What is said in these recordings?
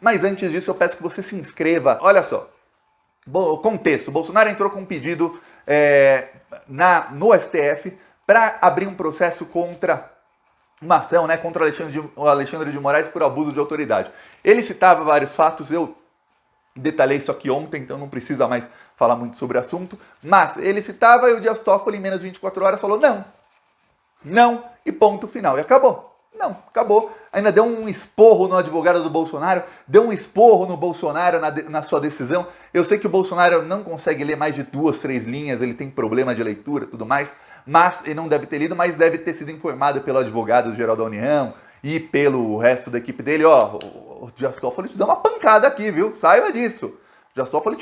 Mas antes disso eu peço que você se inscreva. Olha só, contexto, o Bolsonaro entrou com um pedido no STF para abrir um processo contra uma ação, né, contra o Alexandre de Moraes por abuso de autoridade. Ele citava vários fatos, eu detalhei isso aqui ontem, então não precisa mais falar muito sobre o assunto, mas ele citava e o Dias Toffoli em menos de 24 horas falou não, e ponto final, e acabou. Não, acabou. Ainda deu um esporro no advogado do Bolsonaro, deu um esporro no Bolsonaro na sua decisão. Eu sei que o Bolsonaro não consegue ler mais de 2, 3 linhas, ele tem problema de leitura e tudo mais, mas ele não deve ter lido, mas deve ter sido informado pelo advogado-geral da União e pelo resto da equipe dele. Ó, o Dias Toffoli te dá uma pancada aqui, viu? Saiba disso. O Dias Toffoli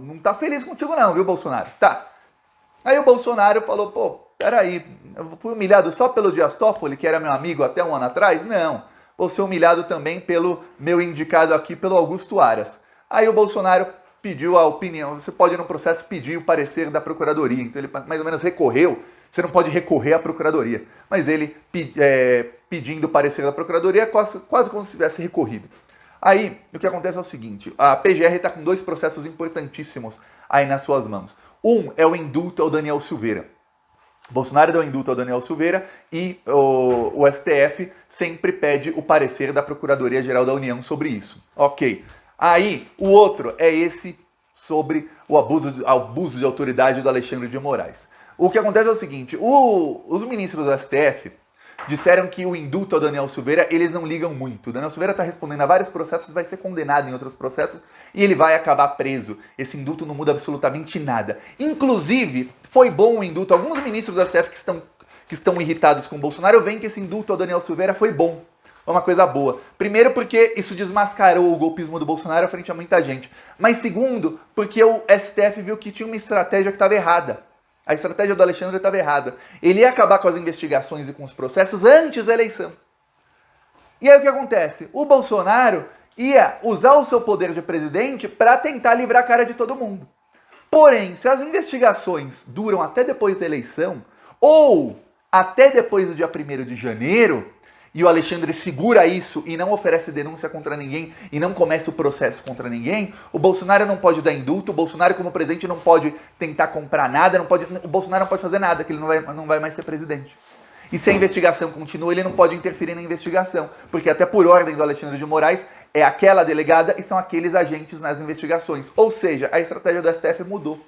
não tá feliz contigo não, viu, Bolsonaro? Tá. Aí o Bolsonaro falou, pô, peraí, eu fui humilhado só pelo Dias Toffoli, que era meu amigo até um ano atrás? Não. Vou ser humilhado também pelo meu indicado aqui, pelo Augusto Aras. Aí o Bolsonaro pediu a opinião, você pode no processo pedir o parecer da Procuradoria, então ele mais ou menos recorreu, você não pode recorrer à Procuradoria, mas ele pedindo o parecer da Procuradoria quase como se tivesse recorrido. Aí o que acontece é o seguinte, a PGR está com 2 processos importantíssimos aí nas suas mãos. Um é o indulto ao Daniel Silveira. Bolsonaro deu indulto ao Daniel Silveira e o STF sempre pede o parecer da Procuradoria-Geral da União sobre isso. Ok. Aí, o outro é esse sobre o abuso de autoridade do Alexandre de Moraes. O que acontece é o seguinte, os ministros do STF disseram que o indulto ao Daniel Silveira, eles não ligam muito. O Daniel Silveira está respondendo a vários processos, vai ser condenado em outros processos e ele vai acabar preso. Esse indulto não muda absolutamente nada. Inclusive, foi bom o indulto. Alguns ministros do STF que estão irritados com o Bolsonaro veem que esse indulto ao Daniel Silveira foi bom. Foi uma coisa boa. Primeiro porque isso desmascarou o golpismo do Bolsonaro frente a muita gente. Mas segundo, porque o STF viu que tinha uma estratégia que estava errada. A estratégia do Alexandre estava errada. Ele ia acabar com as investigações e com os processos antes da eleição. E aí o que acontece? O Bolsonaro ia usar o seu poder de presidente para tentar livrar a cara de todo mundo. Porém, se as investigações duram até depois da eleição, ou até depois do dia 1º de janeiro, e o Alexandre segura isso e não oferece denúncia contra ninguém e não começa o processo contra ninguém, o Bolsonaro não pode dar indulto, o Bolsonaro como presidente não pode tentar comprar nada, o Bolsonaro não pode fazer nada, que ele não vai mais ser presidente. E se a investigação continua, ele não pode interferir na investigação, porque até por ordem do Alexandre de Moraes, é aquela delegada e são aqueles agentes nas investigações. Ou seja, a estratégia do STF mudou.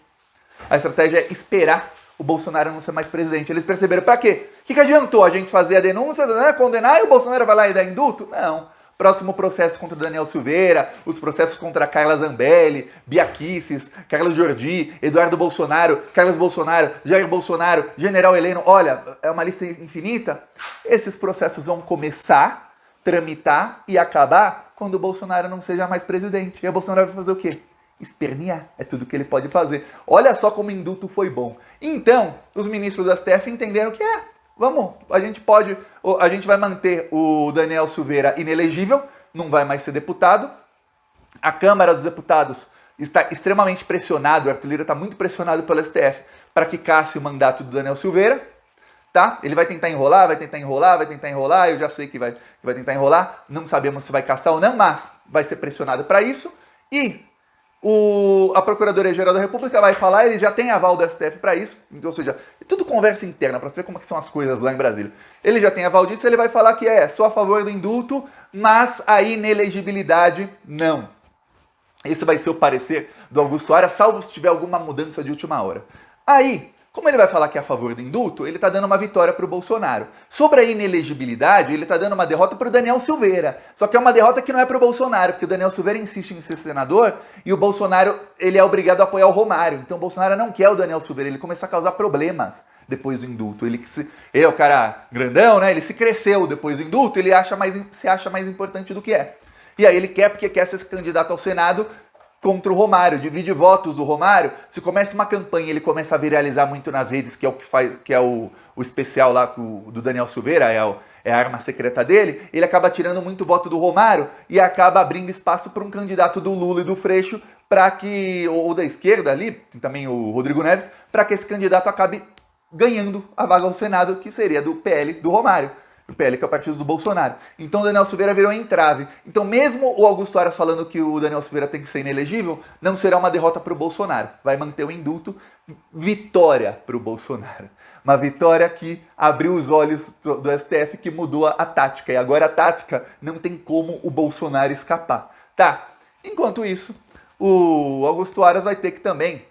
A estratégia é esperar o Bolsonaro não ser mais presidente. Eles perceberam, pra quê? O que adiantou a gente fazer a denúncia, né, condenar e o Bolsonaro vai lá e dar indulto? Não. Próximo processo contra o Daniel Silveira, os processos contra Carla Zambelli, Bia Kicis, Carlos Jordi, Eduardo Bolsonaro, Carlos Bolsonaro, Jair Bolsonaro, General Heleno, olha, é uma lista infinita. Esses processos vão começar, tramitar e acabar quando o Bolsonaro não seja mais presidente. E o Bolsonaro vai fazer o quê? Espernear. É tudo que ele pode fazer. Olha só como o indulto foi bom. Então, os ministros do STF entenderam que a gente vai manter o Daniel Silveira inelegível, não vai mais ser deputado. A Câmara dos Deputados está extremamente pressionado, o Arthur Lira está muito pressionado pelo STF para que casse o mandato do Daniel Silveira, tá? Ele vai tentar enrolar, eu já sei que vai tentar enrolar, não sabemos se vai caçar ou não, mas vai ser pressionado para isso. E a Procuradoria-Geral da República vai falar, ele já tem aval do STF para isso, ou seja, é tudo conversa interna, para ver como que são as coisas lá em Brasília. Ele já tem aval disso, ele vai falar que só a favor do indulto, mas a inelegibilidade não. Esse vai ser o parecer do Augusto Aras, salvo se tiver alguma mudança de última hora. Aí, como ele vai falar que é a favor do indulto, ele está dando uma vitória para o Bolsonaro. Sobre a inelegibilidade, ele está dando uma derrota para o Daniel Silveira. Só que é uma derrota que não é para o Bolsonaro, porque o Daniel Silveira insiste em ser senador e o Bolsonaro ele é obrigado a apoiar o Romário. Então o Bolsonaro não quer o Daniel Silveira, ele começou a causar problemas depois do indulto. Ele é o cara grandão, né? Ele se cresceu depois do indulto, ele se acha mais importante do que é. E aí ele quer, porque quer ser candidato ao Senado contra o Romário, divide votos do Romário. Se começa uma campanha, ele começa a viralizar muito nas redes, que é o que faz, que é o especial lá do Daniel Silveira, é a arma secreta dele, ele acaba tirando muito voto do Romário e acaba abrindo espaço para um candidato do Lula e do Freixo, para que, ou da esquerda ali, também o Rodrigo Neves, para que esse candidato acabe ganhando a vaga ao Senado, que seria do PL do Romário. O PL, que é o partido do Bolsonaro. Então o Daniel Silveira virou entrave. Então mesmo o Augusto Aras falando que o Daniel Silveira tem que ser inelegível, não será uma derrota para o Bolsonaro. Vai manter o indulto. Vitória para o Bolsonaro. Uma vitória que abriu os olhos do STF, que mudou a tática. E agora a tática não tem como o Bolsonaro escapar. Tá, enquanto isso, o Augusto Aras vai ter que também...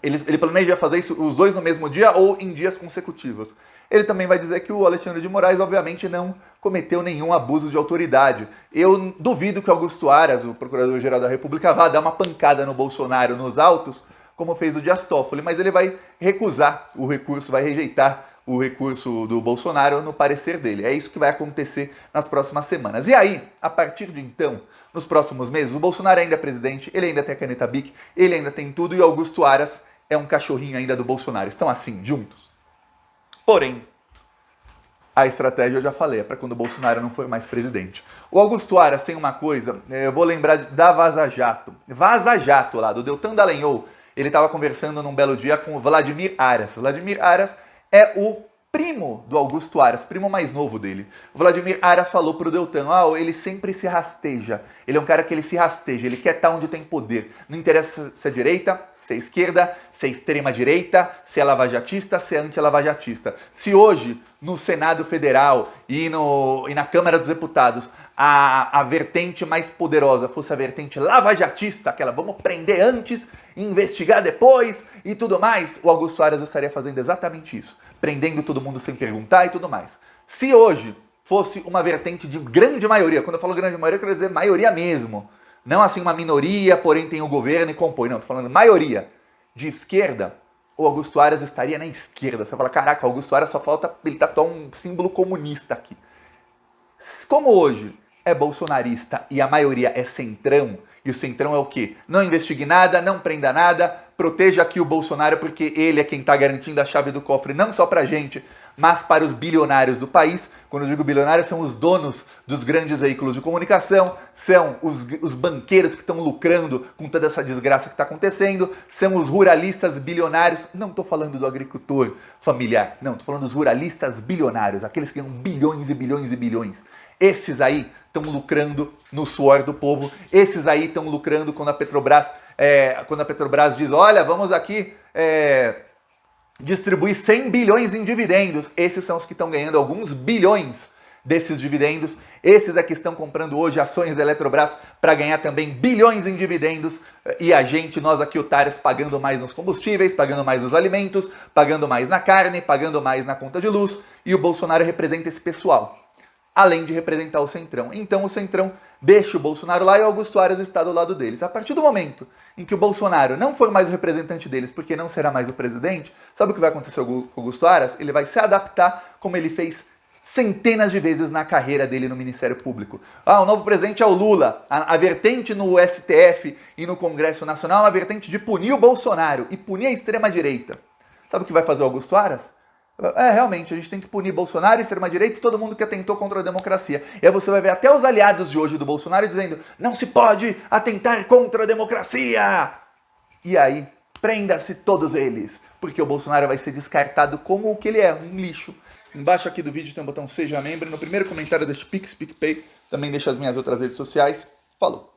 Ele planeja fazer isso os dois no mesmo dia ou em dias consecutivos. Ele também vai dizer que o Alexandre de Moraes, obviamente, não cometeu nenhum abuso de autoridade. Eu duvido que o Augusto Aras, o Procurador-Geral da República, vá dar uma pancada no Bolsonaro nos autos, como fez o Dias Toffoli, mas ele vai recusar o recurso, vai rejeitar o recurso do Bolsonaro no parecer dele. É isso que vai acontecer nas próximas semanas. E aí, a partir de então, nos próximos meses, o Bolsonaro ainda é presidente, ele ainda tem a caneta BIC, ele ainda tem tudo, e o Augusto Aras é um cachorrinho ainda do Bolsonaro. Estão assim, juntos. Porém, a estratégia eu já falei, é para quando o Bolsonaro não for mais presidente. O Augusto Aras tem uma coisa, eu vou lembrar da Vaza Jato. Vaza Jato lá, do Deltan Dallagnol, ele estava conversando num belo dia com o Vladimir Aras. Vladimir Aras é o primo do Augusto Aras, primo mais novo dele. O Vladimir Aras falou pro Deltan, ele sempre se rasteja. Ele é um cara que ele se rasteja, ele quer estar onde tem poder. Não interessa se é direita, se é esquerda, se é extrema-direita, se é lavajatista, se é anti-lavajatista. Se hoje, no Senado Federal e na Câmara dos Deputados, a vertente mais poderosa fosse a vertente lavajatista, aquela vamos prender antes, investigar depois e tudo mais, o Augusto Aras estaria fazendo exatamente isso, prendendo todo mundo sem perguntar e tudo mais. Se hoje fosse uma vertente de grande maioria, quando eu falo grande maioria, eu quero dizer maioria mesmo, não assim uma minoria, porém tem o governo e compõe, não, tô falando maioria de esquerda, o Augusto Aras estaria na esquerda. Você fala, caraca, o Augusto Aras só falta ele tatuar um símbolo comunista aqui. Como hoje é bolsonarista e a maioria é centrão, e o centrão é o quê? Não investigue nada, não prenda nada, proteja aqui o Bolsonaro porque ele é quem está garantindo a chave do cofre não só pra gente, mas para os bilionários do país. Quando eu digo bilionários, são os donos dos grandes veículos de comunicação, são os banqueiros que estão lucrando com toda essa desgraça que está acontecendo, são os ruralistas bilionários, não estou falando do agricultor familiar, não, estou falando dos ruralistas bilionários, aqueles que ganham bilhões e bilhões e bilhões. Esses aí estão lucrando no suor do povo, esses aí estão lucrando quando a Petrobras diz, olha, vamos aqui distribuir 100 bilhões em dividendos. Esses são os que estão ganhando alguns bilhões desses dividendos. Esses é que estão comprando hoje ações da Eletrobras para ganhar também bilhões em dividendos. E a gente, nós aqui otários, pagando mais nos combustíveis, pagando mais nos alimentos, pagando mais na carne, pagando mais na conta de luz. E o Bolsonaro representa esse pessoal, além de representar o Centrão. Então o Centrão deixa o Bolsonaro lá e o Augusto Aras está do lado deles. A partir do momento em que o Bolsonaro não for mais o representante deles, porque não será mais o presidente, sabe o que vai acontecer com o Augusto Aras? Ele vai se adaptar como ele fez centenas de vezes na carreira dele no Ministério Público. O novo presidente é o Lula. A vertente no STF e no Congresso Nacional é uma vertente de punir o Bolsonaro e punir a extrema-direita. Sabe o que vai fazer o Augusto Aras? Realmente, a gente tem que punir Bolsonaro, extrema-direita e todo mundo que atentou contra a democracia. E aí você vai ver até os aliados de hoje do Bolsonaro dizendo, não se pode atentar contra a democracia! E aí, prenda-se todos eles, porque o Bolsonaro vai ser descartado como o que ele é, um lixo. Embaixo aqui do vídeo tem um botão Seja Membro, no primeiro comentário deixa Pix, PicPay, também deixa as minhas outras redes sociais. Falou!